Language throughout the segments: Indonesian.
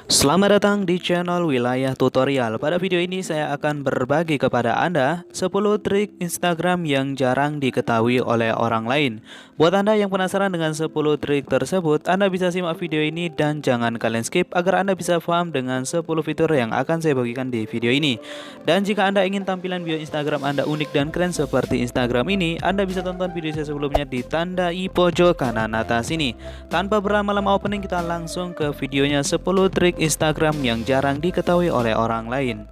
Selamat datang di channel Wilayah Tutorial. Pada video ini saya akan berbagi kepada Anda 10 trik Instagram yang jarang diketahui oleh orang lain. Buat Anda yang penasaran dengan 10 trik tersebut, Anda bisa simak video ini dan jangan kalian skip agar Anda bisa paham dengan 10 fitur yang akan saya bagikan di video ini. Dan jika Anda ingin tampilan bio Instagram Anda unik dan keren seperti Instagram ini, Anda bisa tonton video saya sebelumnya di tanda i pojok kanan atas ini. Tanpa berlama-lama opening, kita langsung ke videonya 10 trik Instagram yang jarang diketahui oleh orang lain.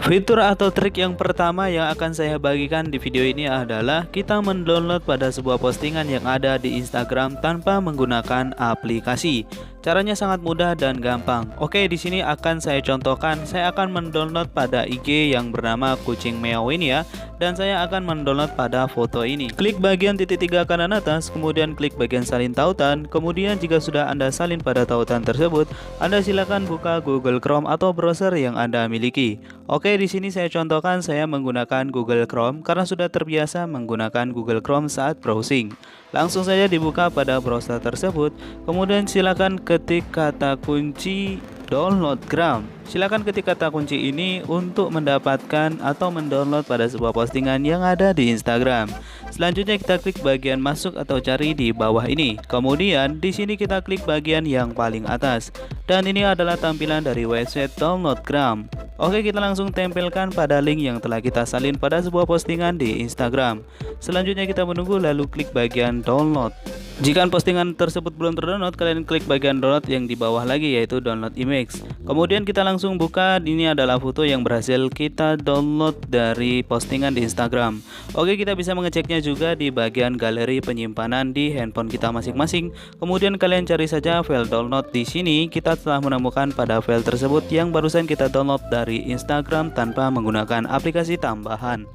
Fitur atau trik yang pertama yang akan saya bagikan di video ini adalah kita mendownload pada sebuah postingan yang ada di Instagram tanpa menggunakan aplikasi. Caranya sangat mudah dan gampang. Oke, di sini akan saya contohkan. Saya akan mendownload pada IG yang bernama kucing meow ini ya, dan saya akan mendownload pada foto ini. Klik bagian titik 3 kanan atas, kemudian klik bagian salin tautan. Kemudian jika sudah Anda salin pada tautan tersebut, Anda silakan buka Google Chrome atau browser yang Anda miliki. Oke, di sini saya contohkan saya menggunakan Google Chrome karena sudah terbiasa menggunakan Google Chrome saat browsing. Langsung saja dibuka pada browser tersebut, kemudian silakan ketik kata kunci downloadgram. Silakan ketik kata kunci ini untuk mendapatkan atau mendownload pada sebuah postingan yang ada di Instagram. Selanjutnya kita klik bagian masuk atau cari di bawah ini. Kemudian di sini kita klik bagian yang paling atas. Dan ini adalah tampilan dari website downloadgram. Oke, kita langsung tempelkan pada link yang telah kita salin pada sebuah postingan di Instagram. Selanjutnya kita menunggu lalu klik bagian download. Jika postingan tersebut belum terdownload, kalian klik bagian download yang di bawah lagi yaitu download image. Kemudian kita langsung buka, ini adalah foto yang berhasil kita download dari postingan di Instagram. Oke, kita bisa mengeceknya juga di bagian galeri penyimpanan di handphone kita masing-masing. Kemudian kalian cari saja file download di sini. Kita telah menemukan pada file tersebut yang barusan kita download dari Instagram tanpa menggunakan aplikasi tambahan.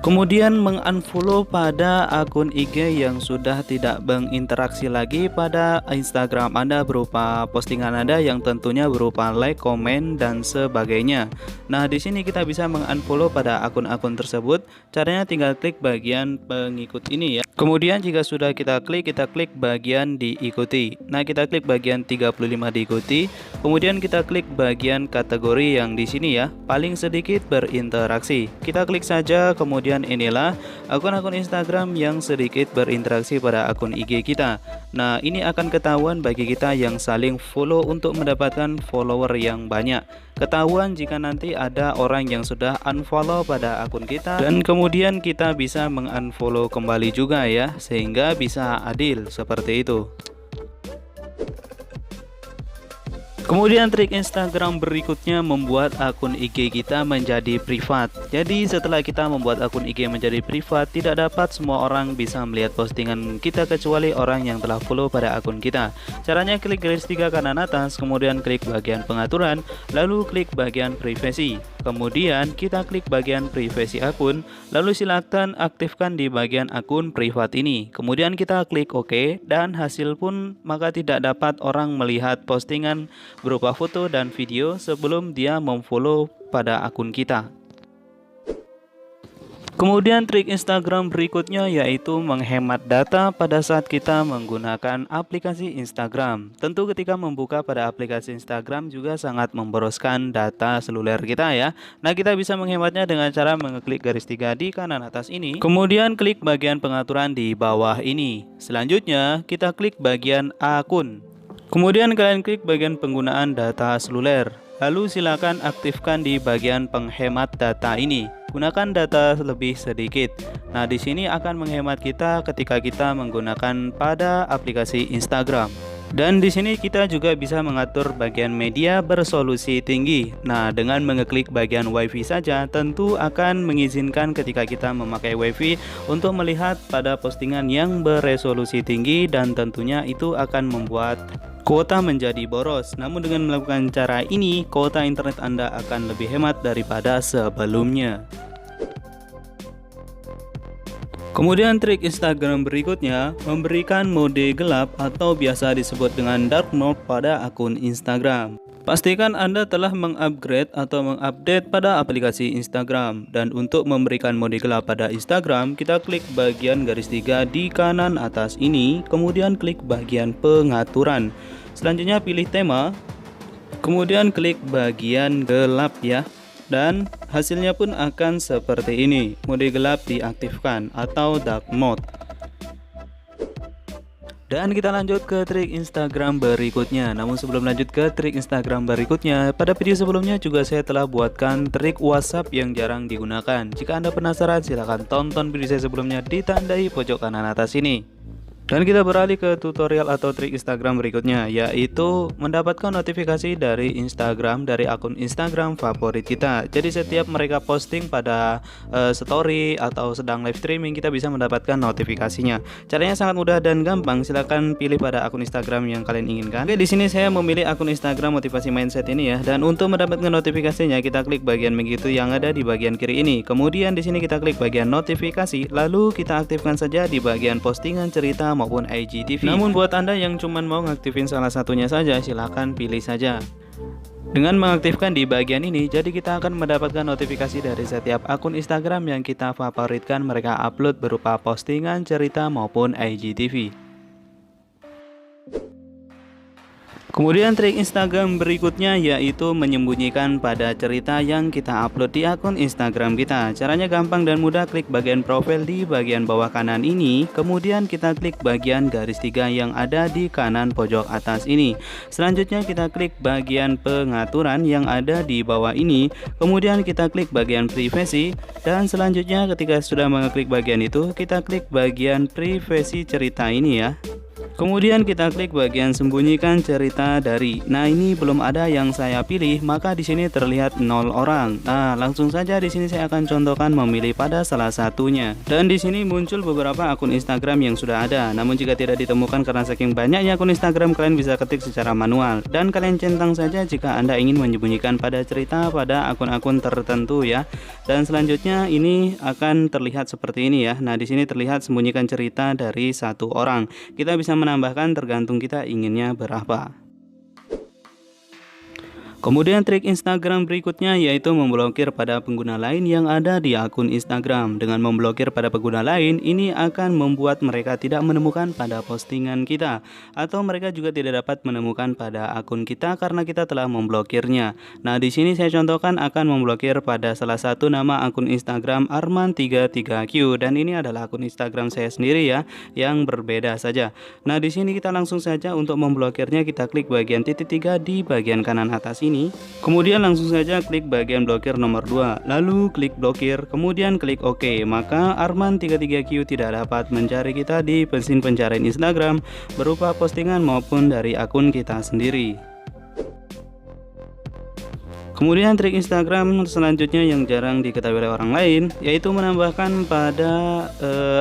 Kemudian mengunfollow pada akun IG yang sudah tidak berinteraksi lagi pada Instagram Anda berupa postingan Anda yang tentunya berupa like, komen, dan sebagainya. Nah, di sini kita bisa mengunfollow pada akun-akun tersebut. Caranya tinggal klik bagian pengikut ini ya. Kemudian jika sudah kita klik bagian diikuti. Nah, kita klik bagian 35 diikuti. Kemudian kita klik bagian kategori yang di sini ya, paling sedikit berinteraksi. Kita klik saja, kemudian inilah akun-akun Instagram yang sedikit berinteraksi pada akun IG kita. Nah, ini akan ketahuan bagi kita yang saling follow untuk mendapatkan follower yang banyak. Ketahuan jika nanti ada orang yang sudah unfollow pada akun kita, dan kemudian kita bisa mengunfollow kembali juga ya, sehingga bisa adil seperti itu. Kemudian trik Instagram berikutnya membuat akun IG kita menjadi privat. Jadi setelah kita membuat akun IG menjadi privat, tidak dapat semua orang bisa melihat postingan kita kecuali orang yang telah follow pada akun kita. Caranya klik garis 3 kanan atas, kemudian klik bagian pengaturan, lalu klik bagian privasi. Kemudian kita klik bagian privasi akun, lalu silakan aktifkan di bagian akun privat ini. Kemudian kita klik OK, dan hasil pun maka tidak dapat orang melihat postingan berupa foto dan video sebelum dia memfollow pada akun kita. Kemudian trik Instagram berikutnya yaitu menghemat data pada saat kita menggunakan aplikasi Instagram. Tentu ketika membuka pada aplikasi Instagram juga sangat memboroskan data seluler kita ya. Nah, kita bisa menghematnya dengan cara mengeklik garis 3 di kanan atas ini. Kemudian klik bagian pengaturan di bawah ini. Selanjutnya kita klik bagian akun. Kemudian kalian klik bagian penggunaan data seluler. Lalu silakan aktifkan di bagian penghemat data ini. Gunakan data lebih sedikit. Nah, di sini akan menghemat kita ketika kita menggunakan pada aplikasi Instagram. Dan di sini kita juga bisa mengatur bagian media beresolusi tinggi. Nah, dengan mengeklik bagian WiFi saja, tentu akan mengizinkan ketika kita memakai WiFi untuk melihat pada postingan yang beresolusi tinggi, dan tentunya itu akan membuat kuota menjadi boros. Namun dengan melakukan cara ini, kuota internet Anda akan lebih hemat daripada sebelumnya. Kemudian trik Instagram berikutnya memberikan mode gelap atau biasa disebut dengan dark mode pada akun Instagram. Pastikan Anda telah mengupgrade atau mengupdate pada aplikasi Instagram. Dan untuk memberikan mode gelap pada Instagram, kita klik bagian garis 3 di kanan atas ini, kemudian klik bagian pengaturan. Selanjutnya pilih tema, kemudian klik bagian gelap ya. Dan hasilnya pun akan seperti ini. Mode gelap diaktifkan atau dark mode. Dan kita lanjut ke trik Instagram berikutnya. Namun sebelum lanjut ke trik Instagram berikutnya, pada video sebelumnya juga saya telah buatkan trik WhatsApp yang jarang digunakan. Jika Anda penasaran, silahkan tonton video saya sebelumnya ditandai pojok kanan atas ini. Dan kita beralih ke tutorial atau trik Instagram berikutnya, yaitu mendapatkan notifikasi dari Instagram, dari akun Instagram favorit kita. Jadi setiap mereka posting pada story atau sedang live streaming, kita bisa mendapatkan notifikasinya. Caranya sangat mudah dan gampang. Silahkan pilih pada akun Instagram yang kalian inginkan. Oke, di sini saya memilih akun Instagram motivasi mindset ini ya. Dan untuk mendapatkan notifikasinya, kita klik bagian begitu yang ada di bagian kiri ini. Kemudian di sini kita klik bagian notifikasi, lalu kita aktifkan saja di bagian postingan, cerita maupun IGTV. Namun buat Anda yang cuman mau ngaktifin salah satunya saja, silahkan pilih saja. Dengan mengaktifkan di bagian ini, jadi kita akan mendapatkan notifikasi dari setiap akun Instagram yang kita favoritkan mereka upload berupa postingan, cerita maupun IGTV. Kemudian trik Instagram berikutnya yaitu menyembunyikan pada cerita yang kita upload di akun Instagram kita. Caranya gampang dan mudah. Klik bagian profil di bagian bawah kanan ini, kemudian kita klik bagian garis 3 yang ada di kanan pojok atas ini. Selanjutnya kita klik bagian pengaturan yang ada di bawah ini, kemudian kita klik bagian privasi, dan selanjutnya ketika sudah mengeklik bagian itu, kita klik bagian privasi cerita ini ya. Kemudian kita klik bagian sembunyikan cerita dari. Nah, ini belum ada yang saya pilih, maka di sini terlihat 0 orang. Nah, langsung saja di sini saya akan contohkan memilih pada salah satunya. Dan di sini muncul beberapa akun Instagram yang sudah ada. Namun jika tidak ditemukan karena saking banyaknya akun Instagram, kalian bisa ketik secara manual. Dan kalian centang saja jika Anda ingin menyembunyikan pada cerita pada akun-akun tertentu ya. Dan selanjutnya ini akan terlihat seperti ini ya. Nah, di sini terlihat sembunyikan cerita dari 1 orang. Kita bisa menambahkan tergantung kita inginnya berapa. Kemudian trik Instagram berikutnya yaitu memblokir pada pengguna lain yang ada di akun Instagram. Dengan memblokir pada pengguna lain, ini akan membuat mereka tidak menemukan pada postingan kita, atau mereka juga tidak dapat menemukan pada akun kita karena kita telah memblokirnya. Nah, di sini saya contohkan akan memblokir pada salah satu nama akun Instagram Arman33Q, dan ini adalah akun Instagram saya sendiri ya, yang berbeda saja. Nah, di sini kita langsung saja untuk memblokirnya, kita klik bagian titik 3 di bagian kanan atas ini. Kemudian langsung saja klik bagian blokir nomor 2, lalu klik blokir, kemudian klik OK. Maka Arman33Q tidak dapat mencari kita di mesin pencarian Instagram berupa postingan maupun dari akun kita sendiri. Kemudian trik Instagram selanjutnya yang jarang diketahui oleh orang lain yaitu menambahkan pada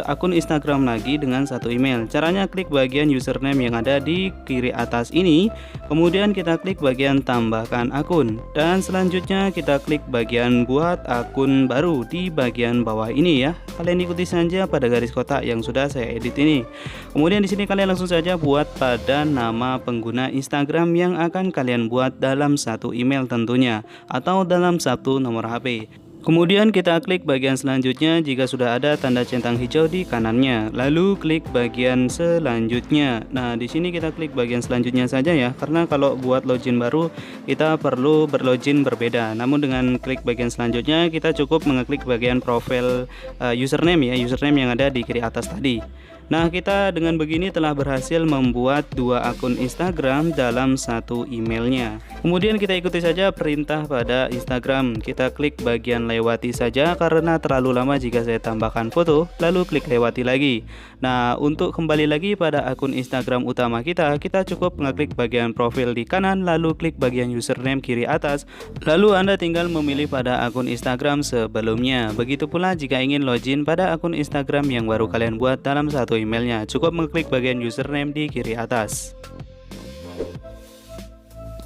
akun Instagram lagi dengan satu email. Caranya klik bagian username yang ada di kiri atas ini, kemudian kita klik bagian tambahkan akun, dan selanjutnya kita klik bagian buat akun baru di bagian bawah ini ya. Kalian ikuti saja pada garis kotak yang sudah saya edit ini. Kemudian di sini kalian langsung saja buat pada nama pengguna Instagram yang akan kalian buat dalam satu email tentunya, atau dalam satu nomor HP. Kemudian kita klik bagian selanjutnya jika sudah ada tanda centang hijau di kanannya, lalu klik bagian selanjutnya. Nah, di sini kita klik bagian selanjutnya saja ya, karena kalau buat login baru kita perlu berlogin berbeda. Namun dengan klik bagian selanjutnya kita cukup mengeklik bagian profil username ya, username yang ada di kiri atas tadi. Nah, kita dengan begini telah berhasil membuat 2 akun Instagram dalam satu emailnya. Kemudian kita ikuti saja perintah pada Instagram. Kita klik bagian lewati saja karena terlalu lama jika saya tambahkan foto, lalu klik lewati lagi. Nah, untuk kembali lagi pada akun Instagram utama kita cukup mengeklik bagian profil di kanan, lalu klik bagian username kiri atas, lalu Anda tinggal memilih pada akun Instagram sebelumnya. Begitu pula jika ingin login pada akun Instagram yang baru kalian buat dalam satu emailnya, cukup mengklik bagian username di kiri atas.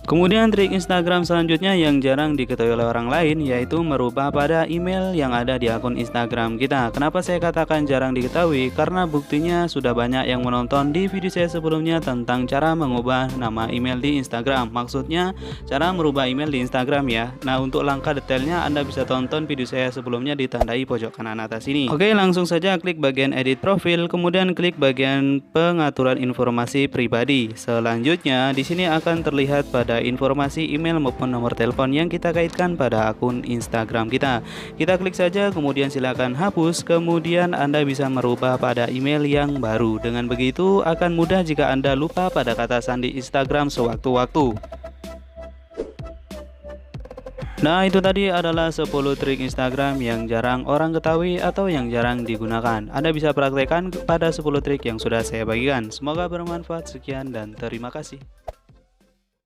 Kemudian trik Instagram selanjutnya yang jarang diketahui oleh orang lain yaitu merubah pada email yang ada di akun Instagram kita. Kenapa saya katakan jarang diketahui? Karena buktinya sudah banyak yang menonton di video saya sebelumnya tentang cara mengubah nama email di Instagram. Maksudnya cara merubah email di Instagram ya. Nah, untuk langkah detailnya Anda bisa tonton video saya sebelumnya ditandai pojok kanan atas ini. Oke, langsung saja klik bagian edit profil, kemudian klik bagian pengaturan informasi pribadi. Selanjutnya di sini akan terlihat pada informasi email maupun nomor telepon yang kita kaitkan pada akun Instagram kita. Kita klik saja, kemudian silakan hapus, kemudian Anda bisa merubah pada email yang baru. Dengan begitu akan mudah jika Anda lupa pada kata sandi Instagram sewaktu-waktu. Nah, itu tadi adalah 10 trik Instagram yang jarang orang ketahui atau yang jarang digunakan. Anda bisa praktekkan pada 10 trik yang sudah saya bagikan. Semoga bermanfaat. Sekian dan terima kasih.